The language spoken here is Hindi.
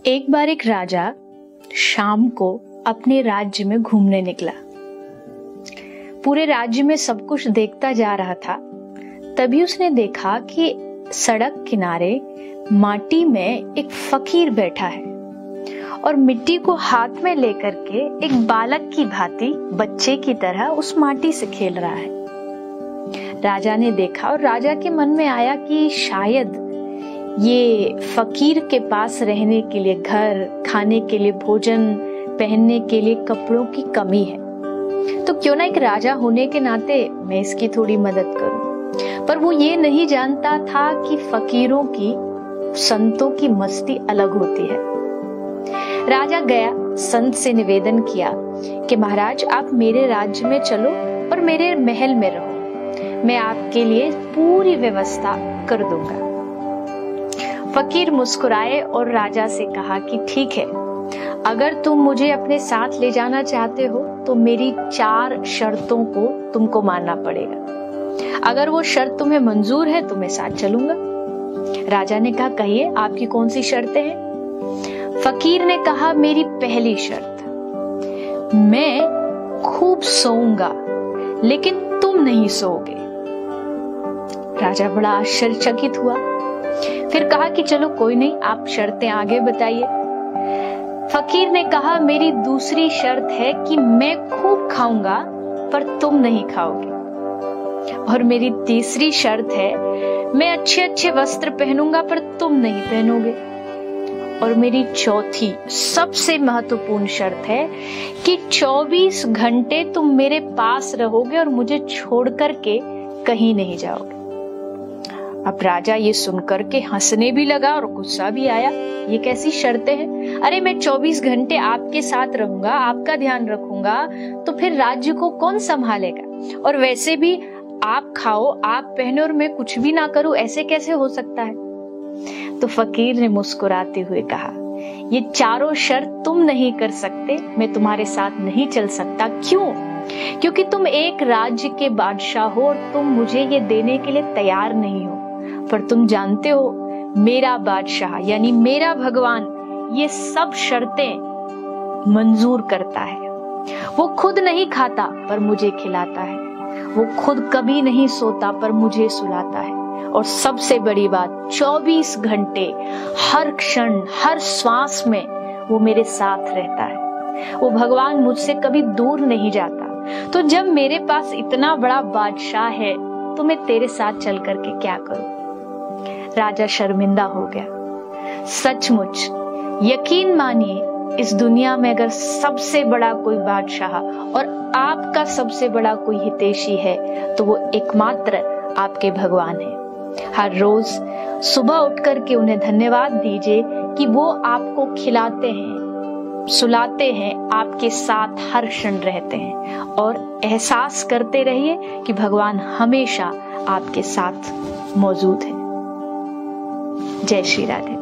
एक बार एक राजा शाम को अपने राज्य में घूमने निकला। पूरे राज्य में सब कुछ देखता जा रहा था। तभी उसने देखा कि सड़क किनारे माटी में एक फकीर बैठा है और मिट्टी को हाथ में लेकर के एक बालक की भांति बच्चे की तरह उस माटी से खेल रहा है। राजा ने देखा और राजा के मन में आया कि शायद ये फकीर के पास रहने के लिए घर, खाने के लिए भोजन, पहनने के लिए कपड़ों की कमी है, तो क्यों ना एक राजा होने के नाते मैं इसकी थोड़ी मदद करूं। पर वो ये नहीं जानता था कि फकीरों की, संतों की मस्ती अलग होती है। राजा गया, संत से निवेदन किया कि महाराज आप मेरे राज्य में चलो और मेरे महल में रहो, मैं आपके लिए पूरी व्यवस्था कर दूंगा। फकीर मुस्कुराए और राजा से कहा कि ठीक है, अगर तुम मुझे अपने साथ ले जाना चाहते हो तो मेरी 4 शर्तों को तुमको मानना पड़ेगा। अगर वो शर्त तुम्हें मंजूर है तो मैं साथ चलूंगा। राजा ने कहा कहिए आपकी कौन सी शर्तें हैं? फकीर ने कहा मेरी पहली शर्त, मैं खूब सोऊंगा लेकिन तुम नहीं सोओगे। राजा बड़ा आश्चर्यचकित हुआ। फिर कहा कि चलो कोई नहीं, आप शर्तें आगे बताइए। फकीर ने कहा मेरी दूसरी शर्त है कि मैं खूब खाऊंगा पर तुम नहीं खाओगे। और मेरी तीसरी शर्त है मैं अच्छे अच्छे वस्त्र पहनूंगा पर तुम नहीं पहनोगे। और मेरी चौथी सबसे महत्वपूर्ण शर्त है कि 24 घंटे तुम मेरे पास रहोगे और मुझे छोड़ करके कहीं नहीं जाओगे। अब राजा ये सुनकर के हंसने भी लगा और गुस्सा भी आया। ये कैसी शर्तें हैं? अरे मैं 24 घंटे आपके साथ रहूंगा, आपका ध्यान रखूंगा, तो फिर राज्य को कौन संभालेगा? और वैसे भी आप खाओ, आप पहनो और मैं कुछ भी ना करूं, ऐसे कैसे हो सकता है? तो फकीर ने मुस्कुराते हुए कहा ये चारों शर्त तुम नहीं कर सकते, मैं तुम्हारे साथ नहीं चल सकता। क्यों? क्योंकि तुम एक राज्य के बादशाह हो और तुम मुझे ये देने के लिए तैयार नहीं हो। पर तुम जानते हो मेरा बादशाह यानी मेरा भगवान ये सब शर्तें मंजूर करता है। वो खुद नहीं खाता पर मुझे खिलाता है, वो खुद कभी नहीं सोता पर मुझे सुलाता है, और सबसे बड़ी बात 24 घंटे हर क्षण हर श्वास में वो मेरे साथ रहता है। वो भगवान मुझसे कभी दूर नहीं जाता। तो जब मेरे पास इतना बड़ा बादशाह है तो मैं तेरे साथ चल करके क्या करूं? राजा शर्मिंदा हो गया। सचमुच यकीन मानिए इस दुनिया में अगर सबसे बड़ा कोई बादशाह और आपका सबसे बड़ा कोई हितैषी है तो वो एकमात्र आपके भगवान है। हर रोज सुबह उठ करके उन्हें धन्यवाद दीजिए कि वो आपको खिलाते हैं, सुलाते हैं, आपके साथ हर क्षण रहते हैं, और एहसास करते रहिए कि भगवान हमेशा आपके साथ मौजूद है। जय श्री राधे।